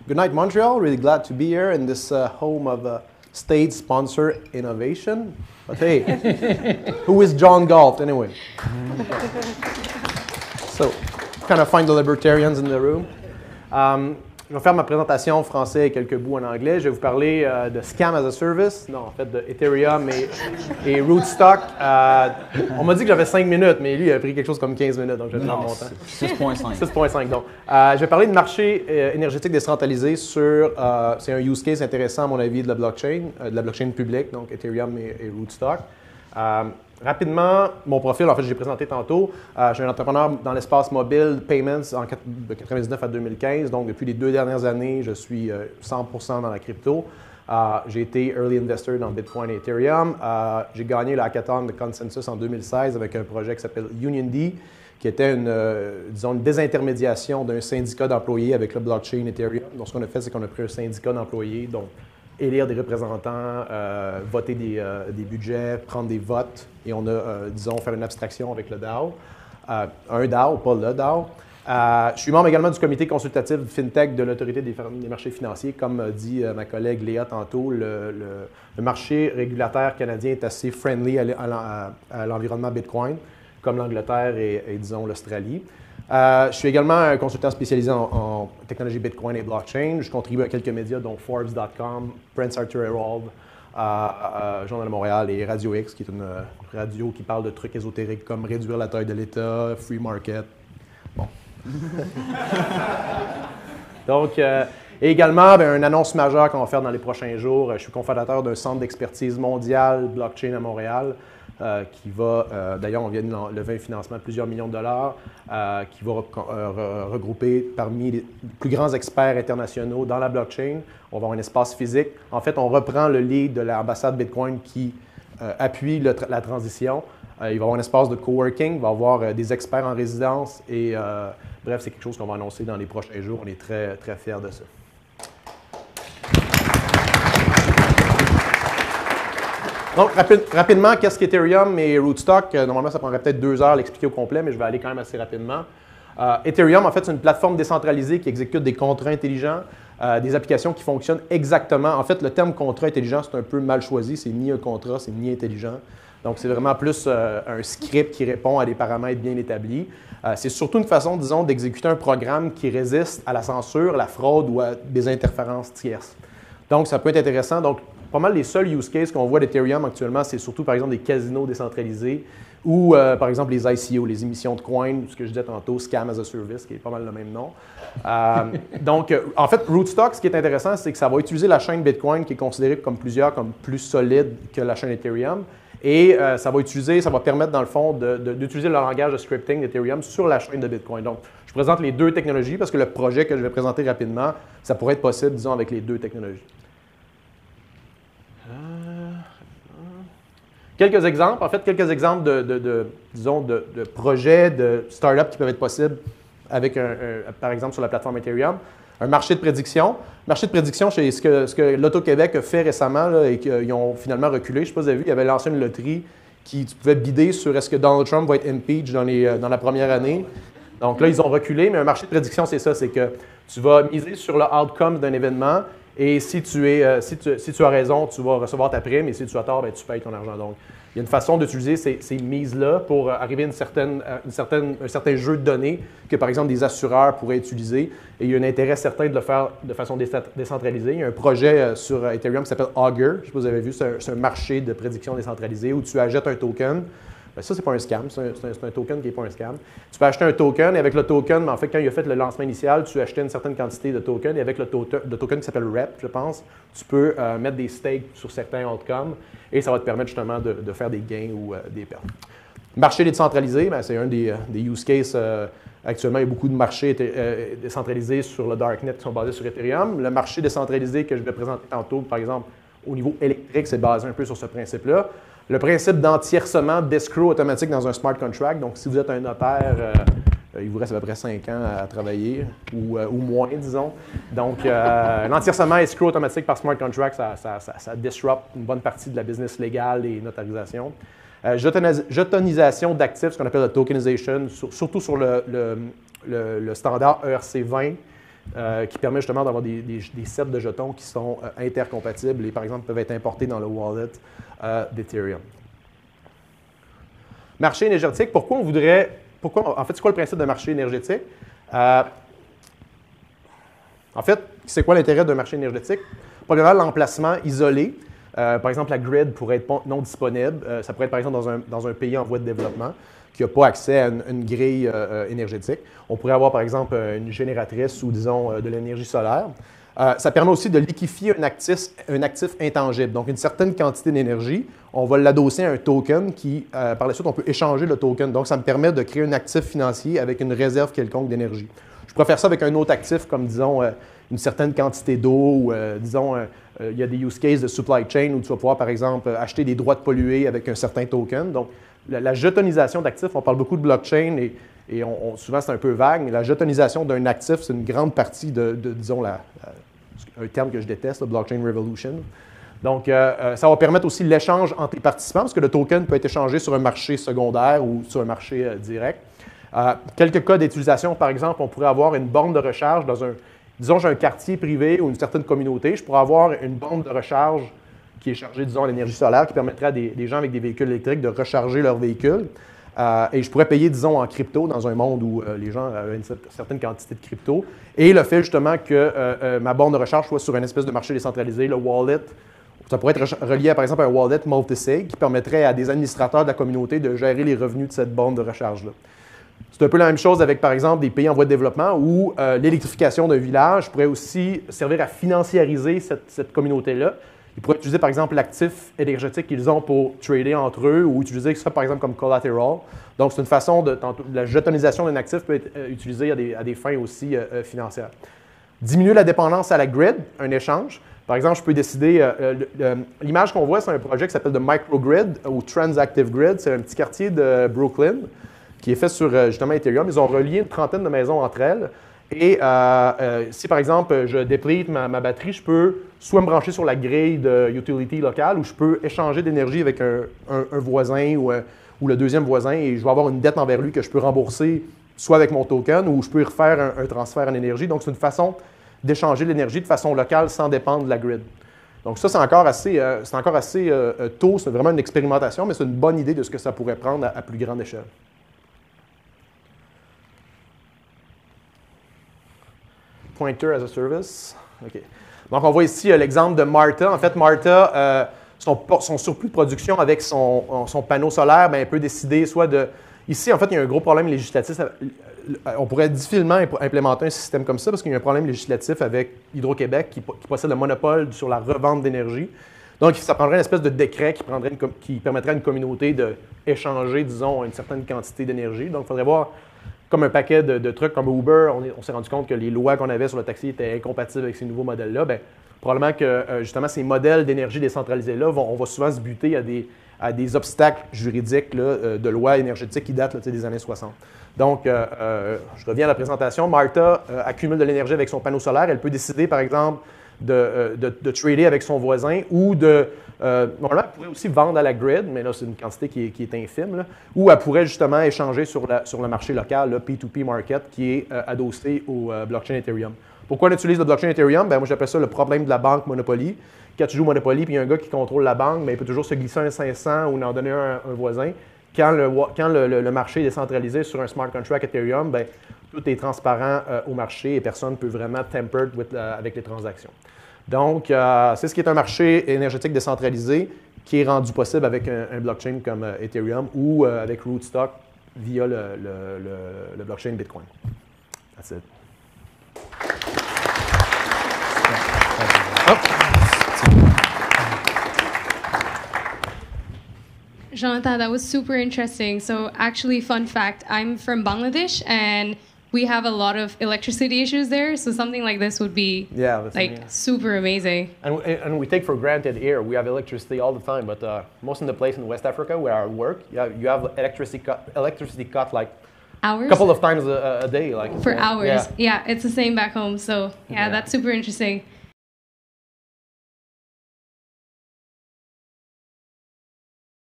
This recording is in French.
Good night, Montreal. Really glad to be here in this home of state-sponsored innovation. But hey, who is John Galt anyway? So, kind of find the libertarians in the room. Je vais faire ma présentation en français et quelques bouts en anglais. Je vais vous parler de Scam as a Service, non, en fait, de Ethereum et Rootstock. On m'a dit que j'avais 5 minutes, mais lui, il a pris quelque chose comme 15 minutes, donc je vais prendre mon temps. 6.5. 6.5, donc. Je vais parler de marché énergétique décentralisé sur, c'est un use case intéressant, à mon avis, de la blockchain publique, donc Ethereum et Rootstock. Rapidement, mon profil, en fait, j'ai présenté tantôt. Je suis un entrepreneur dans l'espace mobile, payments, de 1999 à 2015. Donc, depuis les 2 dernières années, je suis 100% dans la crypto. J'ai été early investor dans Bitcoin et Ethereum. J'ai gagné le hackathon de Consensus en 2016 avec un projet qui s'appelle UnionD, qui était une désintermédiation d'un syndicat d'employés avec le blockchain Ethereum. Donc, ce qu'on a fait, c'est qu'on a pris un syndicat d'employés, donc élire des représentants, voter des budgets, prendre des votes, et on a, faire une abstraction avec le DAO. Un DAO, pas le DAO. Je suis membre également du comité consultatif FinTech de l'Autorité des marchés financiers. Comme dit ma collègue Léa tantôt, le marché régulataire canadien est assez friendly à l'environnement Bitcoin, comme l'Angleterre et disons, l'Australie. Je suis également un consultant spécialisé en technologie Bitcoin et blockchain. Je contribue à quelques médias, dont Forbes.com, Prince Arthur Herald, Journal de Montréal et Radio X, qui est une radio qui parle de trucs ésotériques comme réduire la taille de l'État, free market. Bon. Donc, et également, une annonce majeure qu'on va faire dans les prochains jours. Je suis cofondateur d'un centre d'expertise mondial blockchain à Montréal. Qui va, d'ailleurs, on vient de lever un financement de plusieurs millions de dollars, qui va regrouper parmi les plus grands experts internationaux dans la blockchain. On va avoir un espace physique. En fait, on reprend le lead de l'ambassade Bitcoin qui appuie la transition. Il va y avoir un espace de coworking, il va y avoir des experts en résidence et bref, c'est quelque chose qu'on va annoncer dans les prochains jours. On est très, très fiers de ça. Donc, rapidement, qu'est-ce qu'Ethereum et Rootstock? Normalement, ça prendrait peut-être 2 heures à l'expliquer au complet, mais je vais aller quand même assez rapidement. Ethereum, en fait, c'est une plateforme décentralisée qui exécute des contrats intelligents, des applications qui fonctionnent exactement. En fait, le terme contrat intelligent, c'est un peu mal choisi. C'est ni un contrat, c'est ni intelligent. Donc, c'est vraiment plus un script qui répond à des paramètres bien établis. C'est surtout une façon, disons, d'exécuter un programme qui résiste à la censure, la fraude ou à des interférences tierces. Donc, ça peut être intéressant. Donc, pas mal les seuls use cases qu'on voit d'Ethereum actuellement, c'est surtout, par exemple, des casinos décentralisés ou, par exemple, les ICO, les émissions de coins, ce que je disais tantôt, Scam as a Service, qui est pas mal le même nom. Donc, en fait, Rootstock, ce qui est intéressant, c'est que ça va utiliser la chaîne Bitcoin, qui est considérée comme plus solide que la chaîne Ethereum. Et ça va permettre, dans le fond, d'utiliser le langage de scripting d'Ethereum sur la chaîne de Bitcoin. Donc, je présente les 2 technologies parce que le projet que je vais présenter rapidement, ça pourrait être possible, disons, avec les 2 technologies. Quelques exemples, de projets, de startups qui peuvent être possibles avec, par exemple, sur la plateforme Ethereum. Un marché de prédiction. Marché de prédiction, c'est ce que l'Auto-Québec a fait récemment là, et qu'ils ont finalement reculé. Je ne sais pas si vous avez vu, ils avaient lancé une loterie qui tu pouvais bider sur est-ce que Donald Trump va être impeached dans la première année. Donc là, ils ont reculé, mais un marché de prédiction, c'est ça, c'est que tu vas miser sur le outcome d'un événement. Et si tu as raison, tu vas recevoir ta prime, et si tu as tort, tu payes ton argent. Donc, il y a une façon d'utiliser ces mises-là pour arriver à un certain jeu de données que, par exemple, des assureurs pourraient utiliser. Et il y a un intérêt certain de le faire de façon décentralisée. Il y a un projet sur Ethereum qui s'appelle Augur. Je ne sais pas si vous avez vu, c'est un marché de prédiction décentralisé où tu achètes un token. Ça, c'est pas un scam, c'est un token qui n'est pas un scam. Tu peux acheter un token et avec le token, en fait, quand il a fait le lancement initial, tu achetais une certaine quantité de tokens et avec le token qui s'appelle REP, je pense, tu peux mettre des stakes sur certains outcomes et ça va te permettre justement de faire des gains ou des pertes. Marché décentralisé, c'est un des use cases. Actuellement, il y a beaucoup de marchés décentralisés sur le Darknet qui sont basés sur Ethereum. Le marché décentralisé que je vais présenter tantôt, par exemple, au niveau électrique, c'est basé un peu sur ce principe-là. Le principe d'entiercement d'escrow automatique dans un smart contract. Donc, si vous êtes un notaire, il vous reste à peu près 5 ans à travailler, ou moins, disons. Donc, l'entiercement escrow automatique par smart contract, ça disrupt une bonne partie de la business légale et notarisation. Jetonisation d'actifs, ce qu'on appelle la tokenization, surtout sur le standard ERC20, qui permet justement d'avoir des sets de jetons qui sont intercompatibles et, par exemple, peuvent être importés dans le wallet d'Ethereum. Marché énergétique, en fait, c'est quoi le principe d'un marché énergétique? En fait, c'est quoi l'intérêt d'un marché énergétique? Probablement l'emplacement isolé. Par exemple, la grid pourrait être non disponible. Ça pourrait être, par exemple, dans un pays en voie de développement qui n'a pas accès à une grille énergétique. On pourrait avoir, par exemple, une génératrice ou, disons, de l'énergie solaire. Ça permet aussi de liquéfier un actif intangible. Donc, une certaine quantité d'énergie, on va l'adosser à un token qui, par la suite, on peut échanger le token. Donc, ça me permet de créer un actif financier avec une réserve quelconque d'énergie. Je pourrais faire ça avec un autre actif comme, disons, une certaine quantité d'eau ou, disons, il y a des use cases de supply chain où tu vas pouvoir, par exemple, acheter des droits de polluer avec un certain token. Donc, la jetonisation d'actifs, on parle beaucoup de blockchain et souvent c'est un peu vague, mais la jetonisation d'un actif, c'est une grande partie de disons, un terme que je déteste, le blockchain revolution. Donc, ça va permettre aussi l'échange entre les participants parce que le token peut être échangé sur un marché secondaire ou sur un marché direct. Quelques cas d'utilisation, par exemple, on pourrait avoir une borne de recharge dans disons, j'ai un quartier privé ou une certaine communauté, je pourrais avoir une borne de recharge qui est chargée, disons, à l'énergie solaire, qui permettrait à des gens avec des véhicules électriques de recharger leurs véhicules. Et je pourrais payer, disons, en crypto dans un monde où les gens avaient une certaine quantité de crypto. Et le fait, justement, que ma borne de recharge soit sur une espèce de marché décentralisé, le wallet, ça pourrait être relié, par exemple, à un wallet multisig qui permettrait à des administrateurs de la communauté de gérer les revenus de cette borne de recharge-là. C'est un peu la même chose avec, par exemple, des pays en voie de développement où l'électrification d'un village pourrait aussi servir à financiariser cette communauté-là. Ils pourraient utiliser, par exemple, l'actif énergétique qu'ils ont pour trader entre eux ou utiliser ça, par exemple, comme collateral. Donc, c'est une façon la jetonisation d'un actif peut être utilisée à des fins aussi financières. Diminuer la dépendance à la grid, un échange. Par exemple, je peux décider, l'image qu'on voit, c'est un projet qui s'appelle The Microgrid ou Transactive Grid. C'est un petit quartier de Brooklyn qui est fait sur, justement, Ethereum. Ils ont relié une trentaine de maisons entre elles. Et si, par exemple, je déplete ma batterie, je peux soit me brancher sur la grille de utility locale ou je peux échanger d'énergie avec un voisin ou le deuxième voisin et je vais avoir une dette envers lui que je peux rembourser soit avec mon token ou je peux refaire un transfert en énergie. Donc, c'est une façon d'échanger l'énergie de façon locale sans dépendre de la grid. Donc, ça, c'est encore assez tôt. C'est vraiment une expérimentation, mais c'est une bonne idée de ce que ça pourrait prendre à plus grande échelle. Pointer as a service. OK. Donc, on voit ici l'exemple de Martha. En fait, Martha, son surplus de production avec son panneau solaire, bien, elle peut décider soit de... Ici, en fait, il y a un gros problème législatif. On pourrait difficilement implémenter un système comme ça parce qu'il y a un problème législatif avec Hydro-Québec qui possède le monopole sur la revente d'énergie. Donc, ça prendrait une espèce de décret qui permettrait à une communauté d'échanger, disons, une certaine quantité d'énergie. Donc, il faudrait voir... Comme un paquet de trucs comme Uber, on s'est rendu compte que les lois qu'on avait sur le taxi étaient incompatibles avec ces nouveaux modèles-là. Bien, probablement que justement ces modèles d'énergie décentralisés-là, on va souvent se buter à des obstacles juridiques là, de lois énergétiques qui datent là, des années 60. Donc, je reviens à la présentation. Martha accumule de l'énergie avec son panneau solaire. Elle peut décider, par exemple, de trader avec son voisin ou normalement, elle pourrait aussi vendre à la grid, mais là, c'est une quantité qui est infime. Là, ou elle pourrait justement échanger sur le marché local, le P2P market, qui est adossé au blockchain Ethereum. Pourquoi on utilise le blockchain Ethereum? Bien, moi, j'appelle ça le problème de la banque Monopoly. Quand tu joues Monopoly puis il y a un gars qui contrôle la banque, bien, il peut toujours se glisser un 500 ou en donner un voisin. Quand le marché est décentralisé sur un smart contract Ethereum, bien, tout est transparent au marché et personne ne peut vraiment tamper avec les transactions. Donc, c'est ce qui est un marché énergétique décentralisé qui est rendu possible avec un blockchain comme Ethereum ou avec Rootstock via le blockchain Bitcoin. That's it. Jonathan, that was super interesting. So actually, fun fact, I'm from Bangladesh and we have a lot of electricity issues there. So something like this would be super amazing. And we take for granted here, we have electricity all the time, but most of the place in West Africa where I work, you have electricity cut like hours? A couple of times a day. For hours. Yeah, it's the same back home. So yeah, that's super interesting.